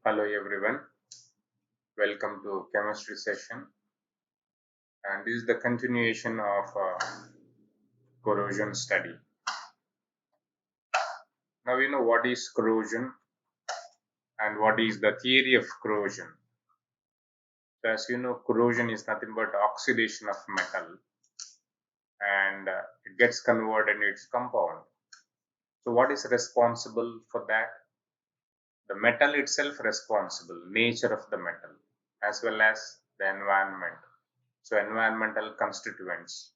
Hello everyone, welcome to chemistry session, and this is the continuation of corrosion study. Now you know what is corrosion and what is the theory of corrosion. So as you know, corrosion is nothing but oxidation of metal, and it gets converted into its compound. So what is responsible for that? The metal itself responsible, nature of the metal, as well as the environment. So environmental constituents,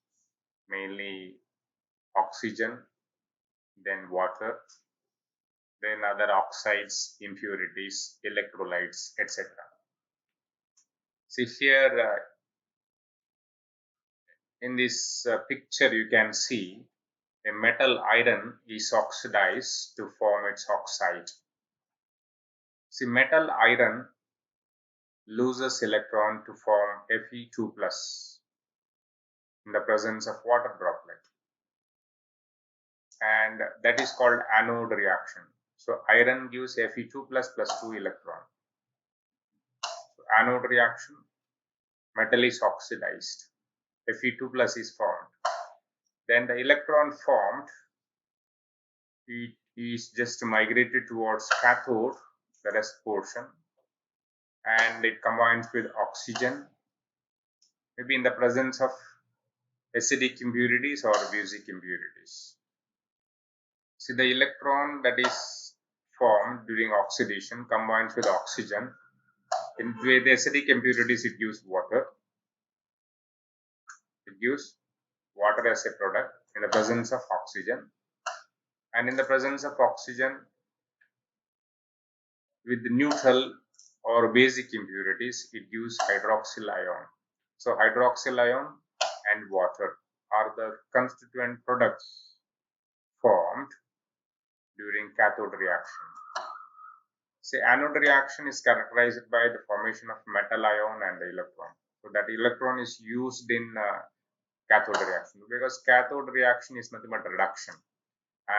mainly oxygen, then water, then other oxides, impurities, electrolytes, etc. See here in this picture you can see a metal iron is oxidized to form its oxide. See, metal iron loses electron to form Fe2 plus in the presence of water droplet, and that is called anode reaction. So iron gives Fe2 plus 2 electron. So anode reaction, metal is oxidized, Fe2 plus is formed. Then the electron formed, it is just migrated towards cathode, the rest portion, and it combines with oxygen, maybe in the presence of acidic impurities or basic impurities. See, the electron that is formed during oxidation combines with oxygen. With acidic impurities, it gives water. It gives water as a product in the presence of oxygen. And in the presence of oxygen, with neutral or basic impurities, it gives hydroxyl ion. So hydroxyl ion and water are the constituent products formed during cathode reaction. Say anode reaction is characterized by the formation of metal ion and the electron. So that electron is used in cathode reaction, because cathode reaction is nothing but reduction.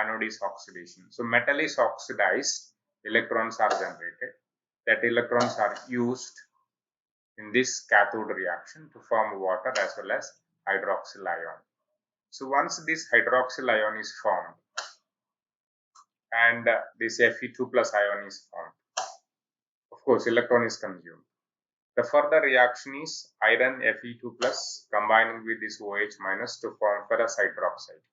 Anode is oxidation. So metal is oxidized, electrons are generated. That electrons are used in this cathode reaction to form water as well as hydroxyl ion. So once this hydroxyl ion is formed and this Fe2 plus ion is formed, of course electron is consumed. The further reaction is iron Fe2 plus combining with this OH minus to form ferrous hydroxide.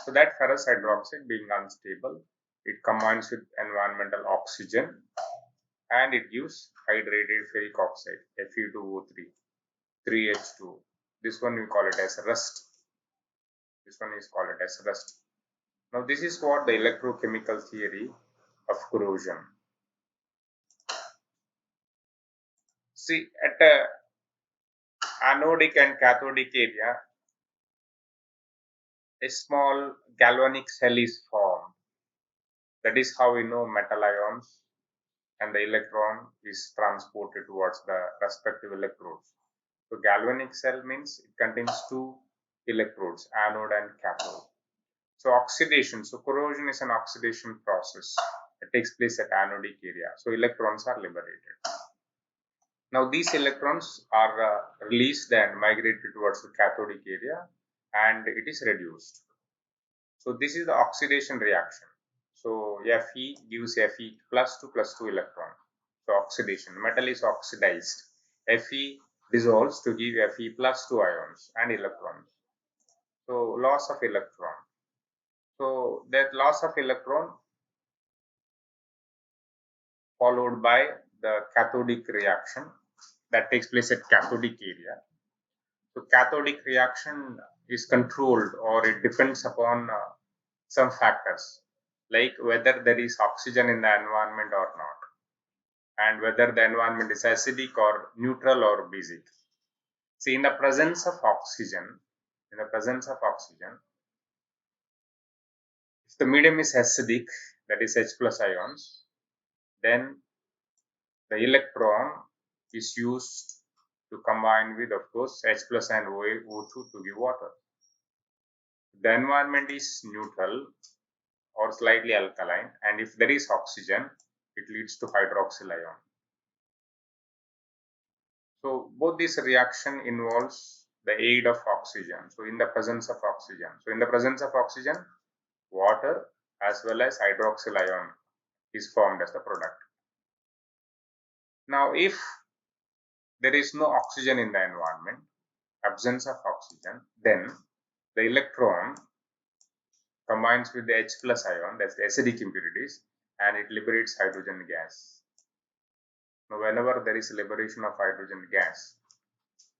So that ferrous hydroxide being unstable, it combines with environmental oxygen and it gives hydrated ferric oxide Fe2O3, 3H2. This one we call it as rust. This one is called it as rust. Now this is what the electrochemical theory of corrosion. See, at a anodic and cathodic area, a small galvanic cell is formed. That is how we know metal ions and the electron is transported towards the respective electrodes. So galvanic cell means it contains two electrodes, anode and cathode. So oxidation, so corrosion is an oxidation process. It takes place at anodic area. So electrons are liberated. Now these electrons are released and migrated towards the cathodic area and it is reduced. So this is the oxidation reaction. So Fe gives Fe plus 2 electron. So oxidation, metal is oxidized. Fe dissolves to give Fe plus 2 ions and electrons. So loss of electron. So that loss of electron followed by the cathodic reaction that takes place at cathodic area. So cathodic reaction is controlled or it depends upon some factors like whether there is oxygen in the environment or not, and whether the environment is acidic or neutral or basic. See, in the presence of oxygen, if the medium is acidic, that is H plus ions, then the electron is used to combine with, of course, H plus and O2 to give water. The environment is neutral or slightly alkaline, and if there is oxygen, it leads to hydroxyl ion. So both this reaction involves the aid of oxygen. So in the presence of oxygen. So in the presence of oxygen, water as well as hydroxyl ion is formed as the product. Now if there is no oxygen in the environment, absence of oxygen, then the electron combines with the H plus ion, that's the acidic impurities, and it liberates hydrogen gas. Now whenever there is liberation of hydrogen gas,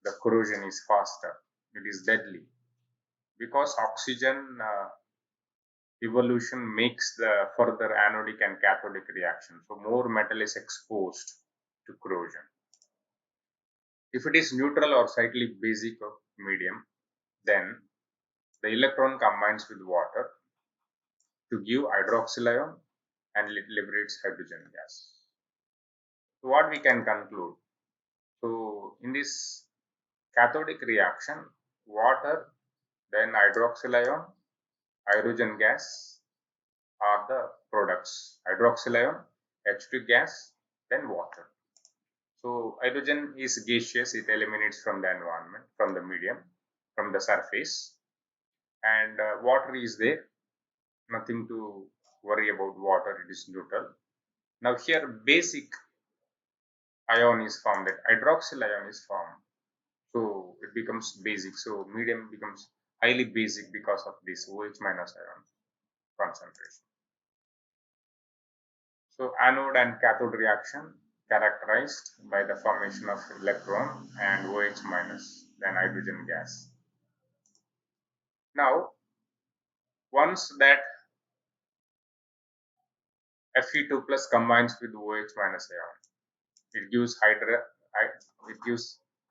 the corrosion is faster, it is deadly, because oxygen evolution makes the further anodic and cathodic reaction. So more metal is exposed to corrosion. If it is neutral or slightly basic medium, then the electron combines with water to give hydroxyl ion and it liberates hydrogen gas. So what we can conclude? So in this cathodic reaction, water, then hydroxyl ion, hydrogen gas are the products. Hydroxyl ion, H2 gas, then water. So hydrogen is gaseous, it eliminates from the environment, from the medium, from the surface, and water is there, nothing to worry about water, it is neutral. Now here basic ion is formed, that hydroxyl ion is formed. So it becomes basic, so medium becomes highly basic because of this OH minus ion concentration. So anode and cathode reaction characterized by the formation of electron and OH minus, then hydrogen gas. Now, once that Fe2 plus combines with OH minus ion, it gives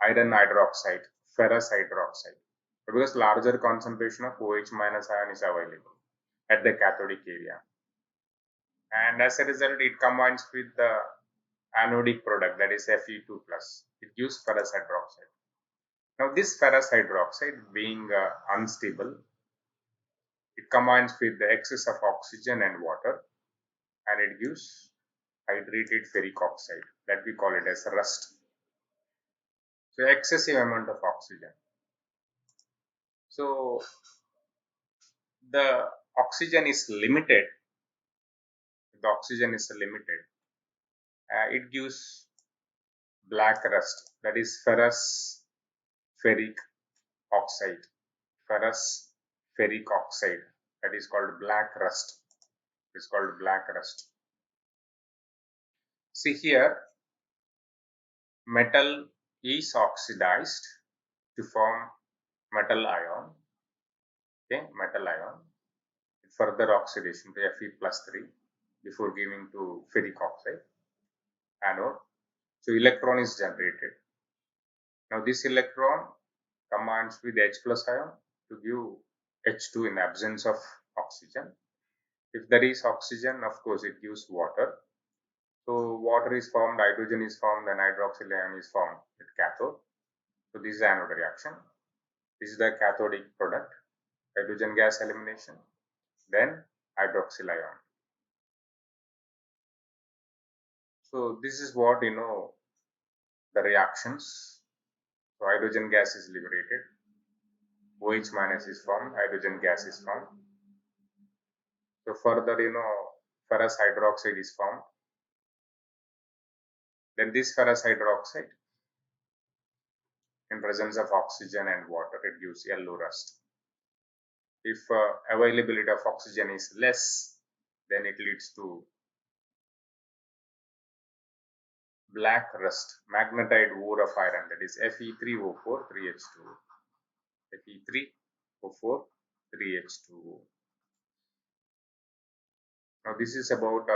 iron hydroxide, ferrous hydroxide, because larger concentration of OH minus ion is available at the cathodic area. And as a result, it combines with the anodic product, that is Fe2 plus. It gives ferrous hydroxide. Now this ferrous hydroxide being unstable, it combines with the excess of oxygen and water and it gives hydrated ferric oxide, that we call it as rust. So excessive amount of oxygen. So the oxygen is limited. The oxygen is limited. It gives black rust, that is ferrous ferric oxide. Ferrous ferric oxide, that is called black rust. It's called black rust. See here, metal is oxidized to form metal ion. Okay, metal ion. Further oxidation to Fe plus 3 before giving to ferric oxide anode. So electron is generated. Now this electron combines with H plus ion to give H2 in absence of oxygen. If there is oxygen, of course it gives water. So water is formed, hydrogen is formed, and hydroxyl ion is formed at cathode. So this is anode reaction. This is the cathodic product, hydrogen gas elimination, then hydroxyl ion. So this is what the reactions. So hydrogen gas is liberated, OH minus is formed, hydrogen gas is formed. So further ferrous hydroxide is formed. Then this ferrous hydroxide, in presence of oxygen and water, it gives yellow rust. If availability of oxygen is less, then it leads to black rust, magnetite ore of iron, that is Fe3O4 3H2O. Fe3O4 3H2O. Now this is about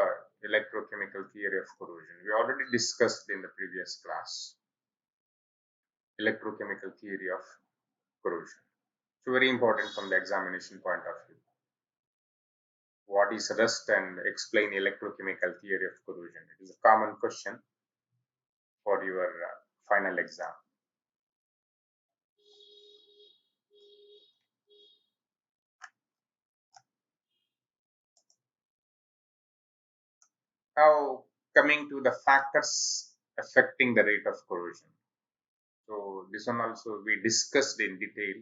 electrochemical theory of corrosion. We already discussed in the previous class electrochemical theory of corrosion. So very important from the examination point of view. What is rust and explain electrochemical theory of corrosion? It is a common question for your final exam. Now coming to the factors affecting the rate of corrosion. So this one also we discussed in detail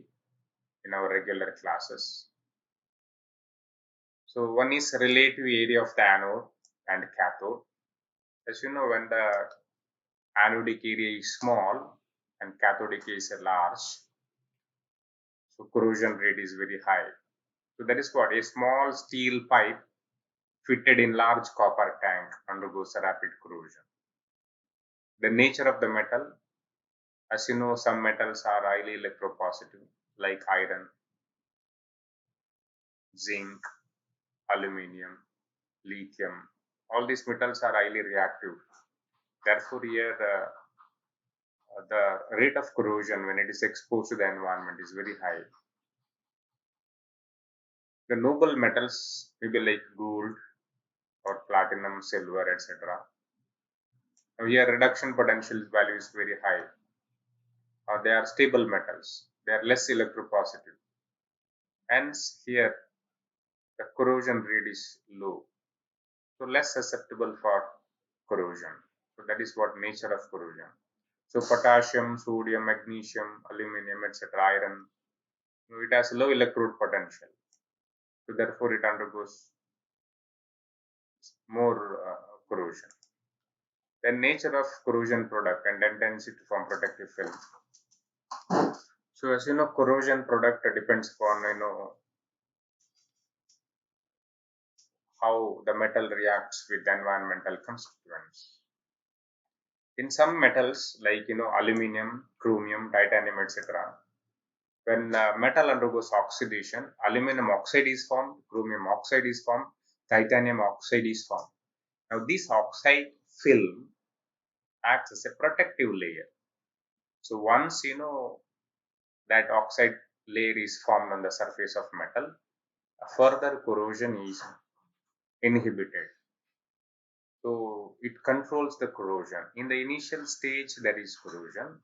in our regular classes. So one is relative area of the anode and cathode. As you know, when the anodic area is small and cathodic is large, so corrosion rate is very high. So that is what a small steel pipe fitted in large copper tank undergoes a rapid corrosion. The nature of the metal, as you know, some metals are highly electropositive, like iron, zinc, aluminium, lithium. All these metals are highly reactive. Therefore, here the rate of corrosion when it is exposed to the environment is very high. The noble metals, maybe like gold or platinum, silver, etc. Now here reduction potential value is very high. They are stable metals. They are less electropositive. Hence here the corrosion rate is low. So less susceptible for corrosion. So that is what nature of corrosion. So potassium, sodium, magnesium, aluminum, etc. Iron, it has low electrode potential. So therefore it undergoes more corrosion. The nature of corrosion product and tendency to form protective film. So as you know, corrosion product depends upon how the metal reacts with the environmental constituents. In some metals like aluminum, chromium, titanium, etc. When metal undergoes oxidation, aluminum oxide is formed, chromium oxide is formed, titanium oxide is formed. Now this oxide film acts as a protective layer. So once that oxide layer is formed on the surface of metal, further corrosion is inhibited. So it controls the corrosion. In the initial stage, there is corrosion,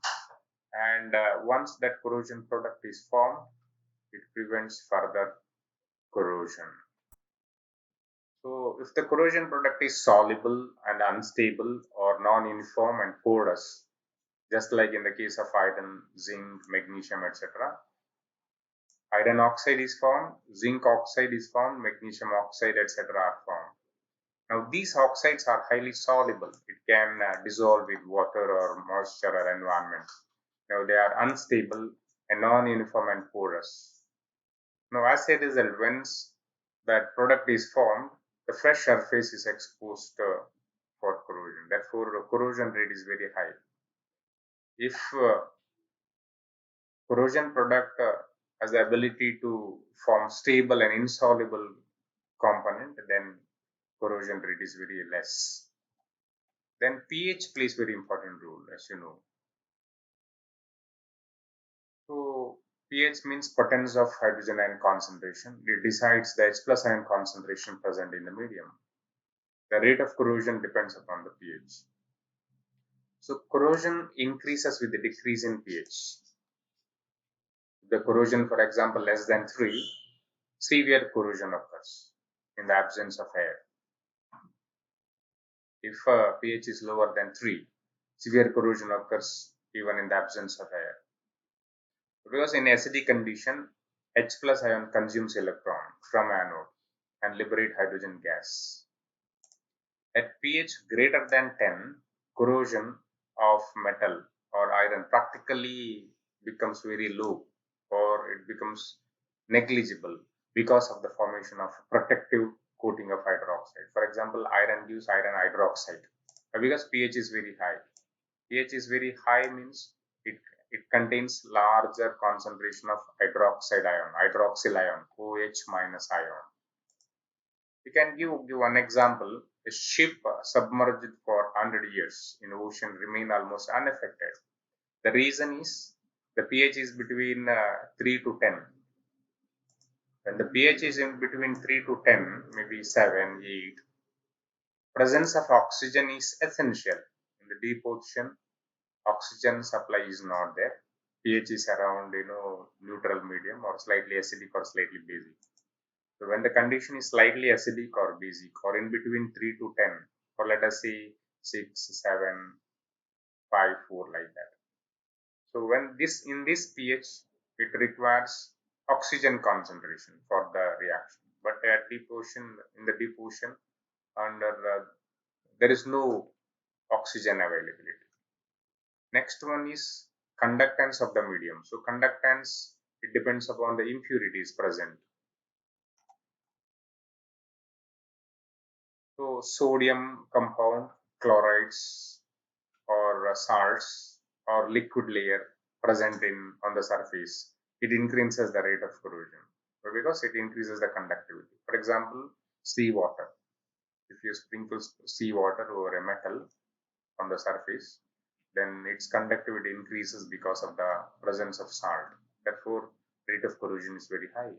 and once that corrosion product is formed, it prevents further corrosion. So if the corrosion product is soluble and unstable or non-uniform and porous, just like in the case of iron, zinc, magnesium, etc., iron oxide is formed, zinc oxide is formed, magnesium oxide, etc. are formed. Now, these oxides are highly soluble. It can dissolve with water or moisture or environment. Now, they are unstable and non-uniform and porous. Now, as a result, once that product is formed, the fresh surface is exposed for corrosion. Therefore, the corrosion rate is very high. If corrosion product has the ability to form stable and insoluble component, then corrosion rate is very less. Then pH plays very important role, as you know. So pH means potence of hydrogen ion concentration. It decides the H plus ion concentration present in the medium. The rate of corrosion depends upon the pH. So corrosion increases with the decrease in pH. The corrosion, for example, less than 3, severe corrosion occurs in the absence of air. If pH is lower than 3, severe corrosion occurs even in the absence of air. Because in acidic condition, H plus ion consumes electron from anode and liberate hydrogen gas. At pH greater than 10, corrosion of metal or iron practically becomes very low, or it becomes negligible because of the formation of protective coating of hydroxide. For example, iron gives iron hydroxide because pH is very high. pH is very high means it contains larger concentration of hydroxide ion, hydroxyl ion, OH minus ion. We can give one example. A ship submerged for 100 years in ocean remain almost unaffected. The reason is the pH is between 3 to 10. When the pH is in between 3 to 10, maybe 7, 8, presence of oxygen is essential. In the deep ocean, oxygen supply is not there. pH is around neutral medium or slightly acidic or slightly basic. So when the condition is slightly acidic or basic or in between 3 to 10, or let us say 6, 7, 5, 4, like that. So when this in this pH, it requires oxygen concentration for the reaction. But at deep ocean, in the deep ocean, under there is no oxygen availability. Next one is conductance of the medium. So conductance, it depends upon the impurities present. So sodium compound, chlorides, or salts, or liquid layer present in on the surface, it increases the rate of corrosion. So because it increases the conductivity. For example, seawater. If you sprinkle seawater over a metal on the surface, then its conductivity increases because of the presence of salt. Therefore, rate of corrosion is very high.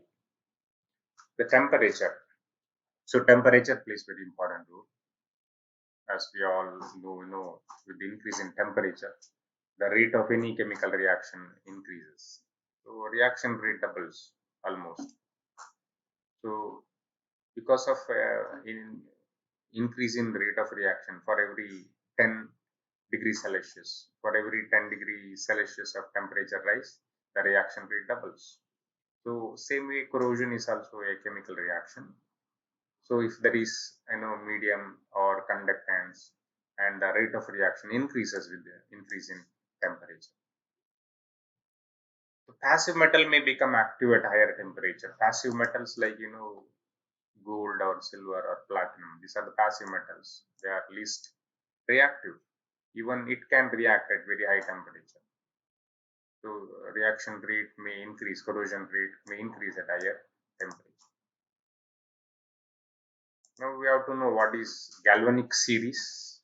The temperature. So temperature plays very important role. As we all know, with the increase in temperature, the rate of any chemical reaction increases. So reaction rate doubles almost. So because of increase in the rate of reaction for every 10 degrees Celsius, for every 10 degrees Celsius of temperature rise, the reaction rate doubles. So same way corrosion is also a chemical reaction. So if there is medium or conductance and the rate of reaction increases with the increase in temperature. So passive metal may become active at higher temperature. Passive metals like gold or silver or platinum, these are the passive metals. They are least reactive. Even it can react at very high temperature. So reaction rate may increase, corrosion rate may increase at higher temperature. Now we have to know what is galvanic series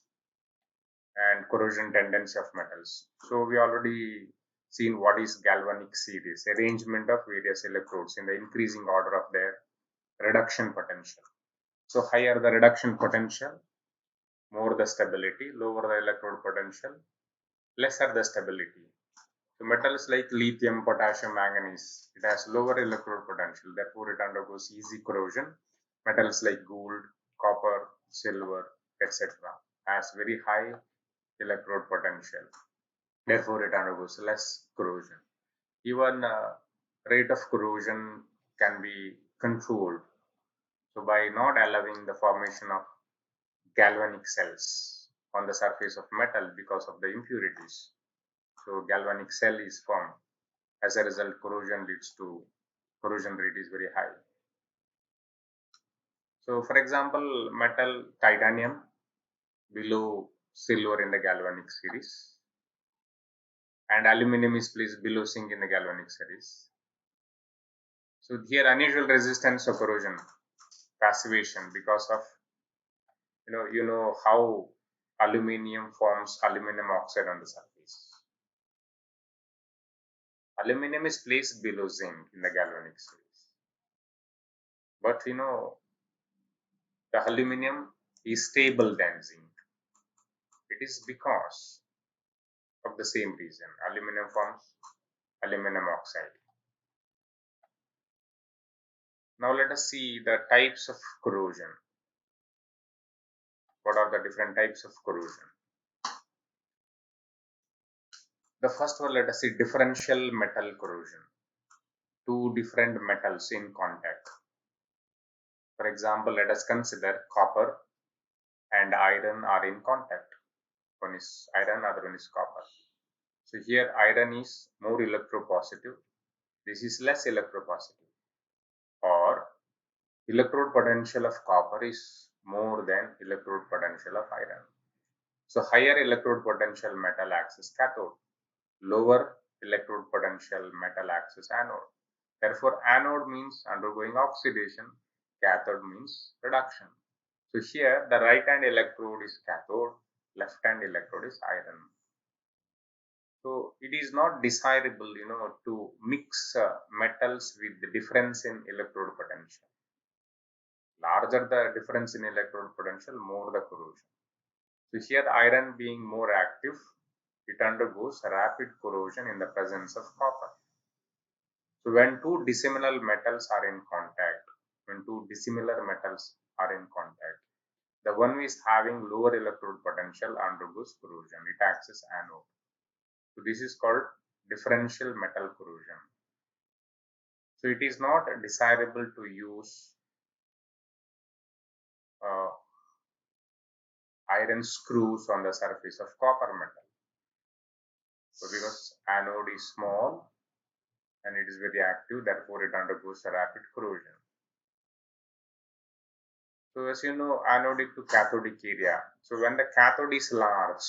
and corrosion tendency of metals. So we already seen what is galvanic series, arrangement of various electrodes in the increasing order of their reduction potential. So higher the reduction potential, more the stability, lower the electrode potential, lesser the stability. So metals like lithium, potassium, manganese, it has lower electrode potential, therefore it undergoes easy corrosion. Metals like gold, copper, silver, etc. has very high electrode potential, therefore it undergoes less corrosion. Even rate of corrosion can be controlled. So by not allowing the formation of galvanic cells on the surface of metal because of the impurities. So galvanic cell is formed. As a result, corrosion rate is very high. So for example, metal titanium below silver in the galvanic series, and aluminum is placed below zinc in the galvanic series. So here unusual resistance to corrosion, passivation, because of how aluminium forms aluminum oxide on the surface. Aluminum is placed below zinc in the galvanic series, but the aluminum is stable than zinc. It is because of the same reason. Aluminum forms aluminum oxide. Now let us see the types of corrosion. What are the different types of corrosion? The first one, let us see differential metal corrosion. Two different metals in contact. For example, let us consider copper and iron are in contact. One is iron, other one is copper. So here iron is more electropositive. This is less electropositive. Or electrode potential of copper is more than electrode potential of iron. So higher electrode potential metal acts as cathode. Lower electrode potential metal acts as anode. Therefore, anode means undergoing oxidation, cathode means reduction. So here the right hand electrode is cathode, left hand electrode is iron. So it is not desirable, to mix metals with the difference in electrode potential. Larger the difference in electrode potential, more the corrosion. So here iron being more active, it undergoes rapid corrosion in the presence of copper. So when two dissimilar metals are in contact, The one which is having lower electrode potential undergoes corrosion. It acts as anode. So this is called differential metal corrosion. So it is not desirable to use uh, iron screws on the surface of copper metal. So because anode is small and it is very active, therefore it undergoes a rapid corrosion. So as you know, anodic to cathodic area. So when the cathode is large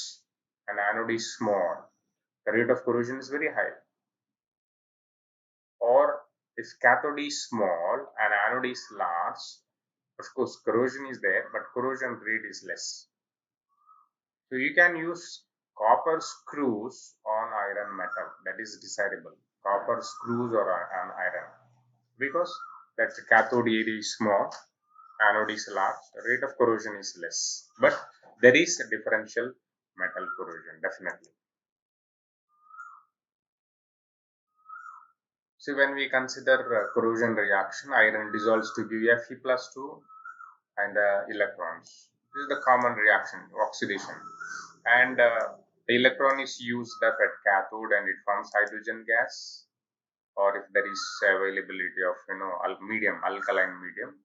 and anode is small, the rate of corrosion is very high. Or if cathode is small and anode is large, of course corrosion is there, but corrosion rate is less. So you can use copper screws on iron metal, that is desirable. Copper screws or on iron, because that cathode area is small, anode is large, the rate of corrosion is less. But there is a differential metal corrosion, definitely. So when we consider corrosion reaction, iron dissolves to give Fe plus 2 and the electrons. This is the common reaction, oxidation. And the electron is used up at cathode and it forms hydrogen gas, or if there is availability of medium, alkaline medium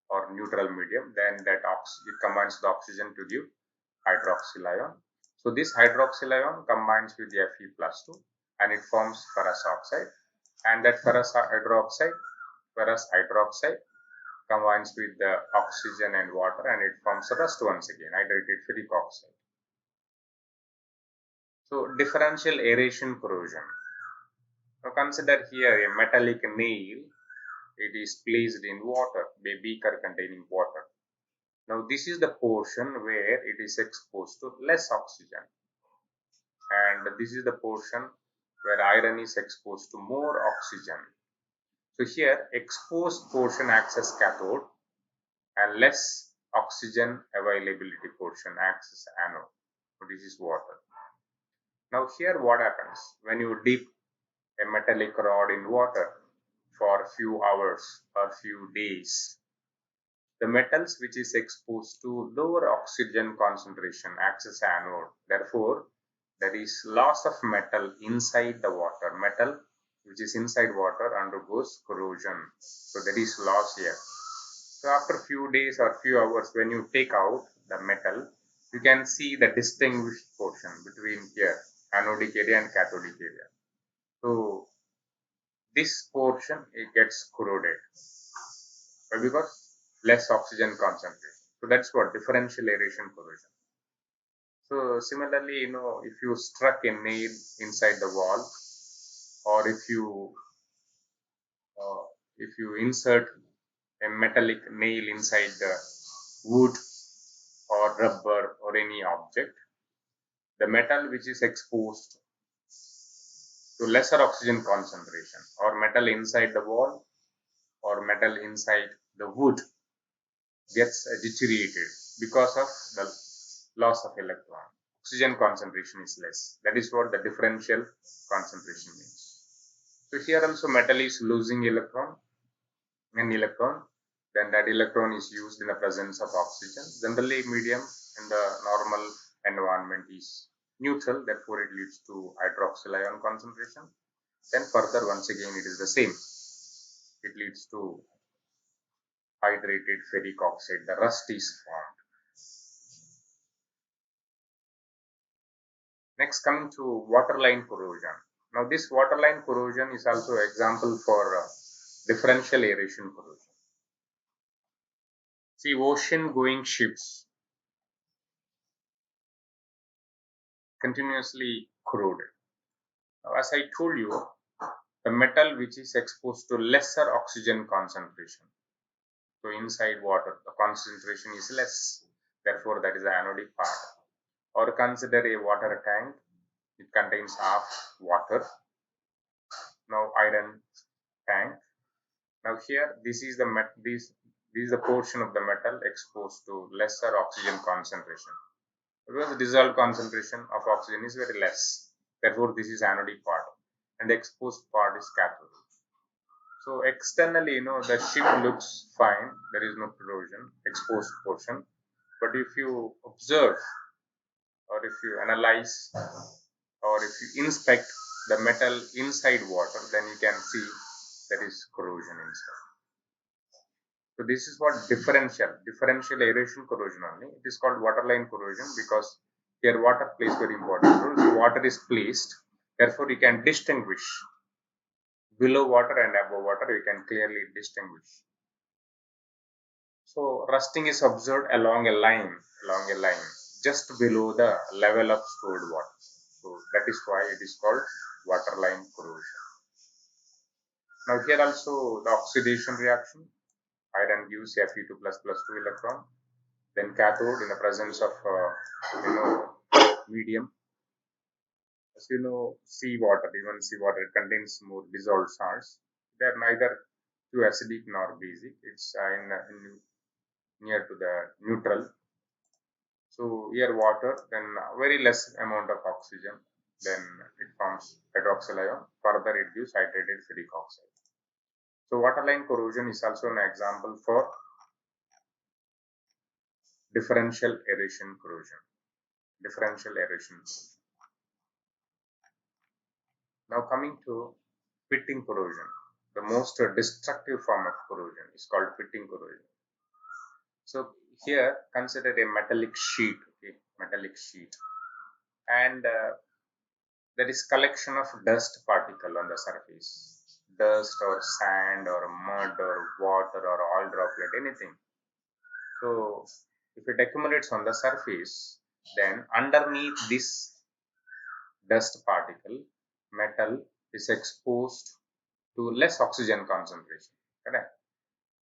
or neutral medium, then that it combines the oxygen to give hydroxyl ion. So this hydroxyl ion combines with the Fe plus 2 and it forms ferrous oxide, and that ferrous hydroxide combines with the oxygen and water and it forms rust once again, hydrated ferric oxide. So differential aeration corrosion. Now consider here a metallic nail. It is placed in water, a beaker containing water. Now this is the portion where it is exposed to less oxygen, and this is the portion where iron is exposed to more oxygen. So here exposed portion acts as cathode and less oxygen availability portion acts as anode. So this is water. Now here what happens when you dip a metallic rod in water for a few hours or few days? The metals which is exposed to lower oxygen concentration acts as anode. Therefore, there is loss of metal inside the water. Metal which is inside water undergoes corrosion. So there is loss here. So after few days or few hours, when you take out the metal, you can see the distinguished portion between here, anodic area and cathodic area. So this portion it gets corroded. Why? Because less oxygen concentration. So that's what differential aeration corrosion. So similarly, if you struck a nail inside the wall, or uh, if you insert a metallic nail inside the wood or rubber or any object, the metal which is exposed to lesser oxygen concentration, or metal inside the wall or metal inside the wood, gets deteriorated because of the loss of electron. Oxygen concentration is less. That is what the differential concentration means. So here also metal is losing an electron, then that electron is used in the presence of oxygen. Generally medium in the normal environment is neutral, therefore it leads to hydroxyl ion concentration. Then further once again it is the same. It leads to hydrated ferric oxide, the rust is formed. Next, coming to waterline corrosion. Now this waterline corrosion is also an example for differential aeration corrosion. See, ocean going ships continuously corroded. Now, as I told you, the metal which is exposed to lesser oxygen concentration. So inside water, the concentration is less. Therefore, that is the anodic part. Or consider a water tank. It contains half water. Now iron tank. Now here, this is the portion of the metal exposed to lesser oxygen concentration, because the dissolved concentration of oxygen is very less. Therefore, this is anodic part, and the exposed part is cathode. So externally, the ship looks fine. There is no corrosion, exposed portion. But if you observe, or if you analyze, or if you inspect the metal inside water, then you can see there is corrosion inside. So this is what differential aeration corrosion only. It is called waterline corrosion because here water plays very important role. So water is placed, therefore you can distinguish below water and above water. You can clearly distinguish. So rusting is observed along a line, just below the level of stored water. So that is why it is called waterline corrosion. Now here also the oxidation reaction. Iron gives Fe2 plus 2 electron. Then cathode in the presence of medium. As you know, seawater, even seawater contains more dissolved salts. They are neither too acidic nor basic. It's in near to the neutral. So here water, then very less amount of oxygen, then it forms hydroxyl ion. Further, it gives hydrated ferric oxide. So waterline corrosion is also an example for differential aeration corrosion. Differential aeration. Now coming to pitting corrosion, the most destructive form of corrosion is called pitting corrosion. So here consider a metallic sheet, okay, metallic sheet, and there is collection of dust particle on the surface, dust or sand or mud or water or oil droplet, anything. So if it accumulates on the surface, then underneath this dust particle, metal is exposed to less oxygen concentration. Correct?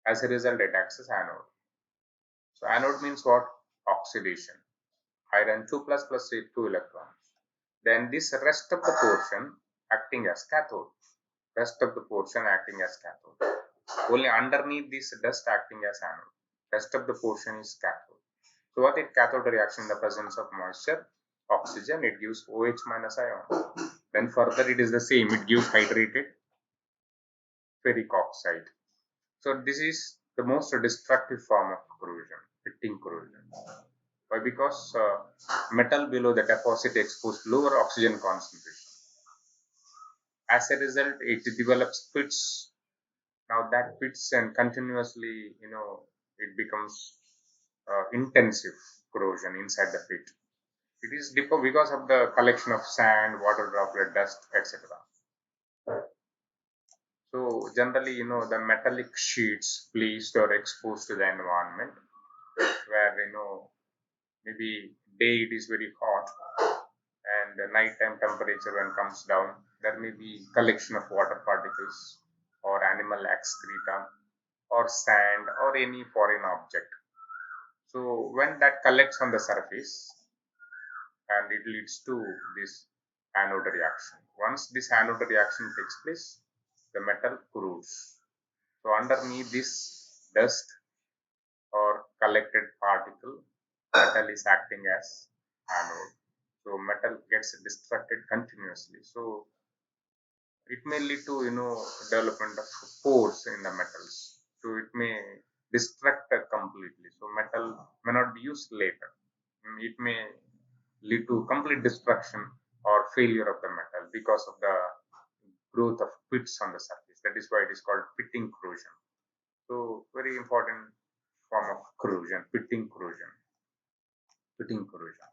As a result, it acts as anode. So anode means what? Oxidation. Iron 2 plus plus 2 electrons. Then this rest of the portion acting as cathode. Rest of the portion acting as cathode. Only underneath this dust acting as anode. Rest of the portion is cathode. So what is cathode reaction in the presence of moisture? Oxygen, it gives OH minus ion. Then further it is the same, it gives hydrated ferric oxide. So this is the most destructive form of corrosion, pitting corrosion. Why? Because metal below the deposit exposed lower oxygen concentration. As a result, it develops pits. Now that pits and continuously, it becomes intensive corrosion inside the pit. It is because of the collection of sand, water droplet, dust, etc. So generally, the metallic sheets placed or exposed to the environment, where maybe day it is very hot, and the nighttime temperature when comes down, there may be collection of water particles or animal excreta or sand or any foreign object. So when that collects on the surface, and it leads to this anode reaction. Once this anode reaction takes place, the metal corrodes. So underneath this dust or collected particle, metal is acting as anode. So metal gets destructed continuously. So it may lead to development of pores in the metals. So it may destruct completely. So metal may not be used later. It may lead to complete destruction or failure of the metal because of the growth of pits on the surface. That is why it is called pitting corrosion. So very important form of corrosion, pitting corrosion. Pitting corrosion.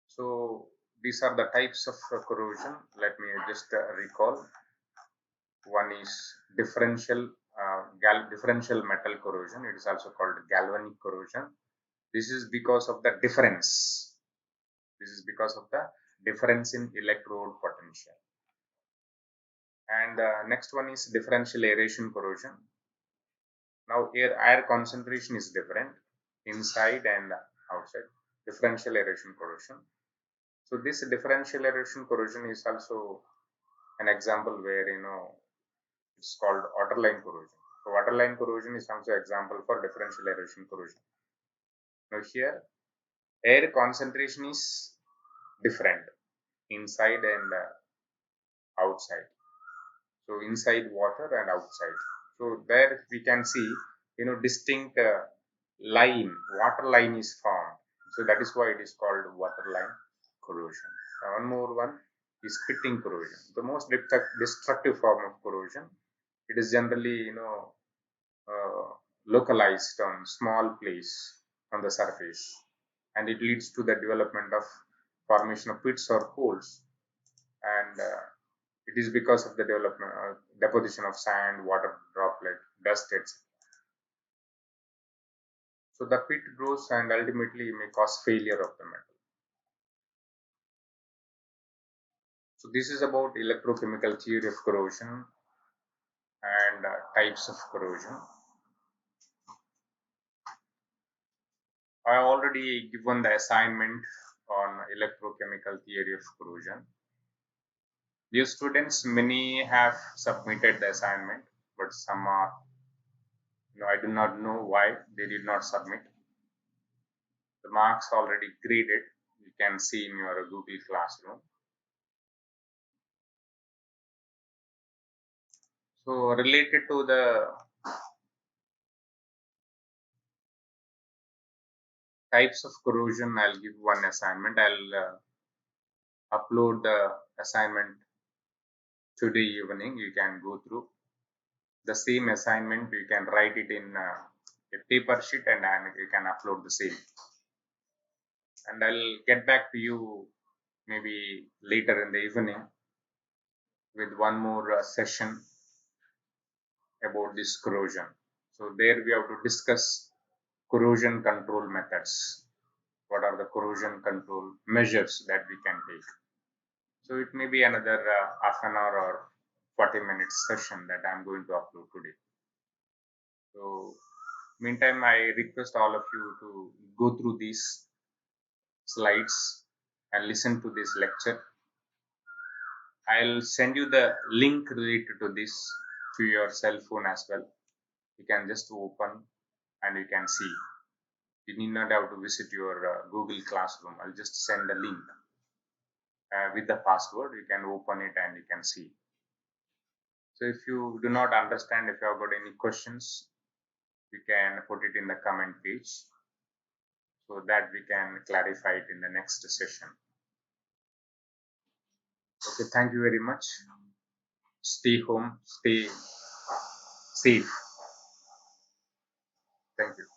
So these are the types of corrosion. Let me just recall. One is differential metal corrosion. It is also called galvanic corrosion. This is because of the difference. This is because of the difference in electrode potential. And next one is differential aeration corrosion. Now here air concentration is different inside and outside. Differential aeration corrosion. So this differential aeration corrosion is also an example where it's called waterline corrosion. So waterline corrosion is also example for differential aeration corrosion. Now here air concentration is different inside and outside. So inside water and outside. So there we can see distinct water line is formed. So that is why it is called water line corrosion. One more one is pitting corrosion, the most destructive form of corrosion. It is generally, uh, localized on small place on the surface, and it leads to the development of formation of pits or holes. And it is because of the deposition of sand, water droplet, dust, etc. So the pit grows and ultimately may cause failure of the metal. So this is about electrochemical theory of corrosion and types of corrosion. I already given the assignment on electrochemical theory of corrosion. Dear students, many have submitted the assignment, but some are, I do not know why they did not submit. The marks already graded. You can see in your Google Classroom. So related to the types of corrosion, I'll give one assignment. I'll upload the assignment today evening. You can go through the same assignment. You can write it in a paper sheet, and then you can upload the same. And I'll get back to you maybe later in the evening with one more session about this corrosion. So there we have to discuss corrosion control methods. What are the corrosion control measures that we can take? So it may be another half an hour or 40 minutes session that I'm going to upload today. So meantime, I request all of you to go through these slides and listen to this lecture. I'll send you the link related to this to your cell phone as well. You can just open and you can see. You need not have to visit your Google Classroom. I'll just send the link with the password. You can open it and you can see. So if you do not understand, if you have got any questions, you can put it in the comment page so that we can clarify it in the next session. Okay, thank you very much. Stay home, stay safe. Thank you.